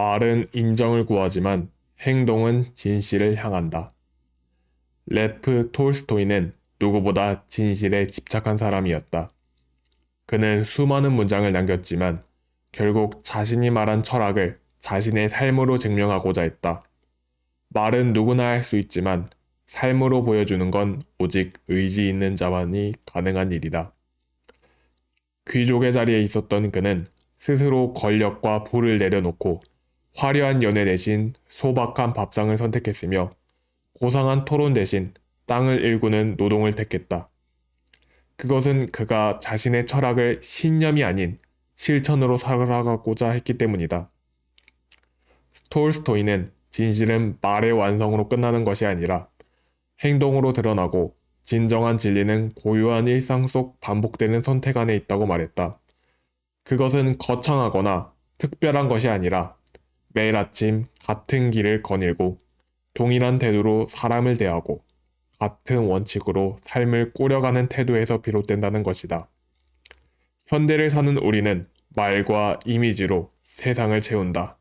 말은 인정을 구하지만 행동은 진실을 향한다. 레프 톨스토이는 누구보다 진실에 집착한 사람이었다. 그는 수많은 문장을 남겼지만 결국 자신이 말한 철학을 자신의 삶으로 증명하고자 했다. 말은 누구나 할 수 있지만 삶으로 보여주는 건 오직 의지 있는 자만이 가능한 일이다. 귀족의 자리에 있었던 그는 스스로 권력과 부를 내려놓고 화려한 연회 대신 소박한 밥상을 선택했으며 고상한 토론 대신 땅을 일구는 노동을 택했다. 그것은 그가 자신의 철학을 신념이 아닌 실천으로 살아가고자 했기 때문이다. 톨스토이는 진실은 말의 완성으로 끝나는 것이 아니라 행동으로 드러나고 진정한 진리는 고요한 일상 속 반복되는 선택 안에 있다고 말했다. 그것은 거창하거나 특별한 것이 아니라 매일 아침 같은 길을 거닐고 동일한 태도로 사람을 대하고 같은 원칙으로 삶을 꾸려가는 태도에서 비롯된다는 것이다. 현대를 사는 우리는 말과 이미지로 세상을 채운다.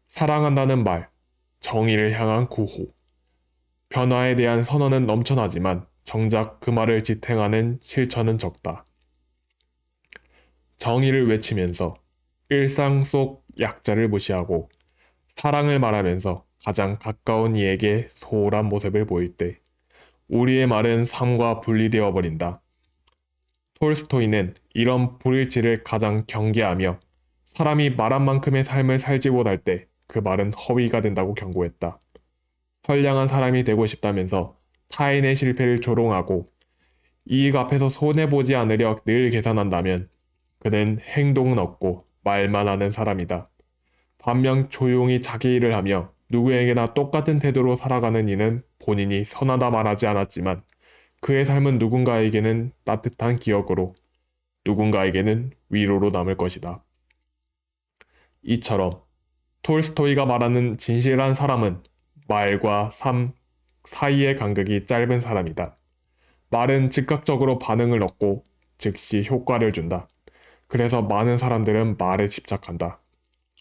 사랑한다는 말, 정의를 향한 구호, 변화에 대한 선언은 넘쳐나지만 정작 그 말을 지탱하는 실천은 적다. 정의를 외치면서 일상 속 약자를 무시하고 사랑을 말하면서 가장 가까운 이에게 소홀한 모습을 보일 때 우리의 말은 삶과 분리되어 버린다. 톨스토이는 이런 불일치를 가장 경계하며 사람이 말한 만큼의 삶을 살지 못할 때 그 말은 허위가 된다고 경고했다. 선량한 사람이 되고 싶다면서 타인의 실패를 조롱하고 이익 앞에서 손해보지 않으려 늘 계산한다면 그는 행동은 없고 말만 하는 사람이다. 반면 조용히 자기 일을 하며 누구에게나 똑같은 태도로 살아가는 이는 본인이 선하다 말하지 않았지만 그의 삶은 누군가에게는 따뜻한 기억으로 누군가에게는 위로로 남을 것이다. 이처럼 톨스토이가 말하는 진실한 사람은 말과 삶 사이의 간극이 짧은 사람이다. 말은 즉각적으로 반응을 얻고 즉시 효과를 준다. 그래서 많은 사람들은 말에 집착한다.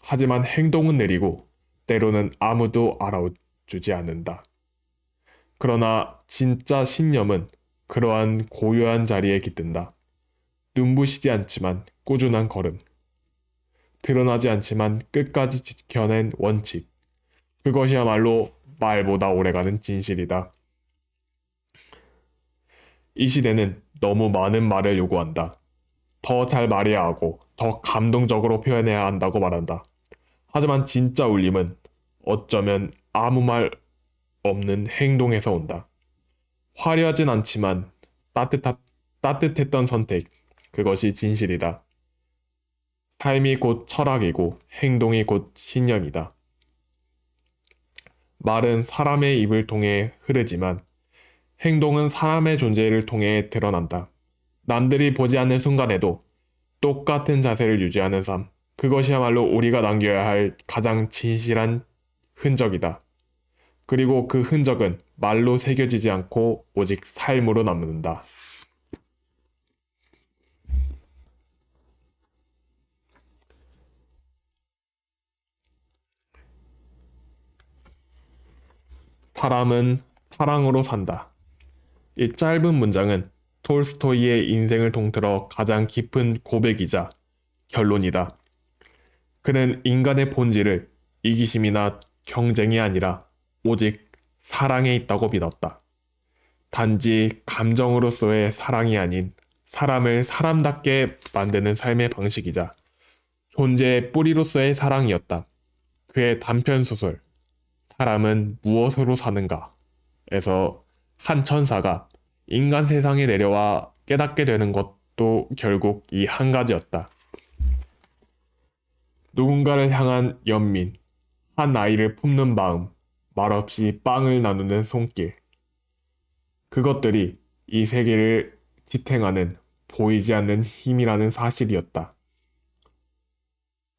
하지만 행동은 느리고 때로는 아무도 알아주지 않는다. 그러나 진짜 신념은 그러한 고요한 자리에 깃든다. 눈부시지 않지만 꾸준한 걸음. 드러나지 않지만 끝까지 지켜낸 원칙. 그것이야말로 말보다 오래가는 진실이다. 이 시대는 너무 많은 말을 요구한다. 더 잘 말해야 하고 더 감동적으로 표현해야 한다고 말한다. 하지만 진짜 울림은 어쩌면 아무 말 없는 행동에서 온다. 화려하진 않지만 따뜻했던 선택, 그것이 진실이다. 삶이 곧 철학이고 행동이 곧 신념이다. 말은 사람의 입을 통해 흐르지만 행동은 사람의 존재를 통해 드러난다. 남들이 보지 않는 순간에도 똑같은 자세를 유지하는 삶, 그것이야말로 우리가 남겨야 할 가장 진실한 흔적이다. 그리고 그 흔적은 말로 새겨지지 않고 오직 삶으로 남는다. 사람은 사랑으로 산다. 이 짧은 문장은 톨스토이의 인생을 통틀어 가장 깊은 고백이자 결론이다. 그는 인간의 본질을 이기심이나 경쟁이 아니라 오직 사랑에 있다고 믿었다. 단지 감정으로서의 사랑이 아닌 사람을 사람답게 만드는 삶의 방식이자 존재의 뿌리로서의 사랑이었다. 그의 단편 소설 사람은 무엇으로 사는가? 에서 한 천사가 인간 세상에 내려와 깨닫게 되는 것도 결국 이 한 가지였다. 누군가를 향한 연민, 한 아이를 품는 마음, 말없이 빵을 나누는 손길. 그것들이 이 세계를 지탱하는 보이지 않는 힘이라는 사실이었다.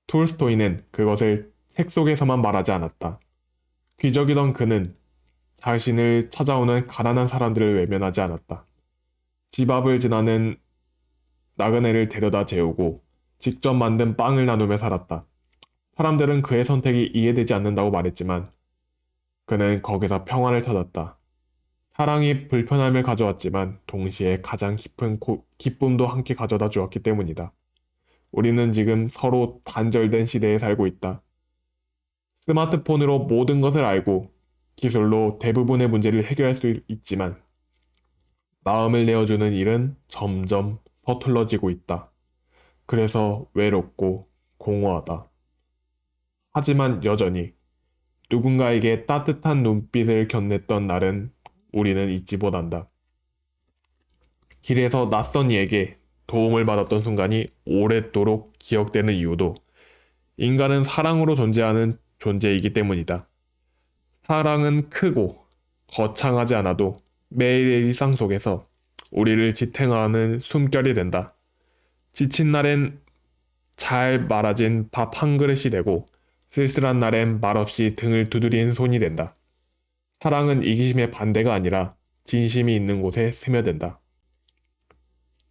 톨스토이는 그것을 책 속에서만 말하지 않았다. 기적이던 그는 자신을 찾아오는 가난한 사람들을 외면하지 않았다. 집 앞을 지나는 나그네를 데려다 재우고 직접 만든 빵을 나누며 살았다. 사람들은 그의 선택이 이해되지 않는다고 말했지만 그는 거기서 평안을 찾았다. 사랑이 불편함을 가져왔지만 동시에 가장 깊은 기쁨도 함께 가져다 주었기 때문이다. 우리는 지금 서로 단절된 시대에 살고 있다. 스마트폰으로 모든 것을 알고 기술로 대부분의 문제를 해결할 수 있지만 마음을 내어주는 일은 점점 서툴러지고 있다. 그래서 외롭고 공허하다. 하지만 여전히 누군가에게 따뜻한 눈빛을 건넸던 날은 우리는 잊지 못한다. 길에서 낯선 이에게 도움을 받았던 순간이 오랫도록 기억되는 이유도 인간은 사랑으로 존재하는 존재이기 때문이다. 사랑은 크고 거창하지 않아도 매일의 일상 속에서 우리를 지탱하는 숨결이 된다. 지친 날엔 잘 말아진 밥 한 그릇이 되고 쓸쓸한 날엔 말없이 등을 두드리는 손이 된다. 사랑은 이기심의 반대가 아니라 진심이 있는 곳에 스며든다.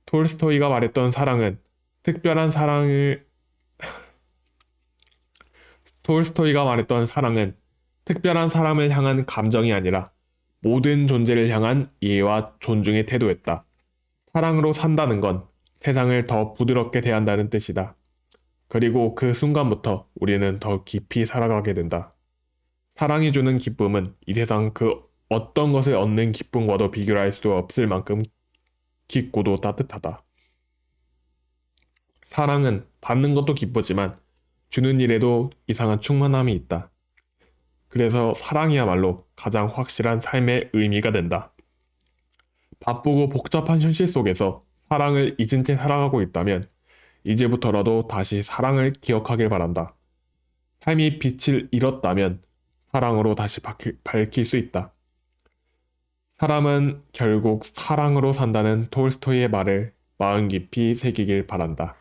톨스토이가 말했던 사랑은 특별한 사랑을 톨스토이가 말했던 사랑은 특별한 사람을 향한 감정이 아니라 모든 존재를 향한 이해와 존중의 태도였다. 사랑으로 산다는 건 세상을 더 부드럽게 대한다는 뜻이다. 그리고 그 순간부터 우리는 더 깊이 살아가게 된다. 사랑이 주는 기쁨은 이 세상 그 어떤 것을 얻는 기쁨과도 비교할 수 없을 만큼 깊고도 따뜻하다. 사랑은 받는 것도 기쁘지만 주는 일에도 이상한 충만함이 있다. 그래서 사랑이야말로 가장 확실한 삶의 의미가 된다. 바쁘고 복잡한 현실 속에서 사랑을 잊은 채 살아가고 있다면 이제부터라도 다시 사랑을 기억하길 바란다. 삶이 빛을 잃었다면 사랑으로 다시 밝힐 수 있다. 사람은 결국 사랑으로 산다는 톨스토이의 말을 마음 깊이 새기길 바란다.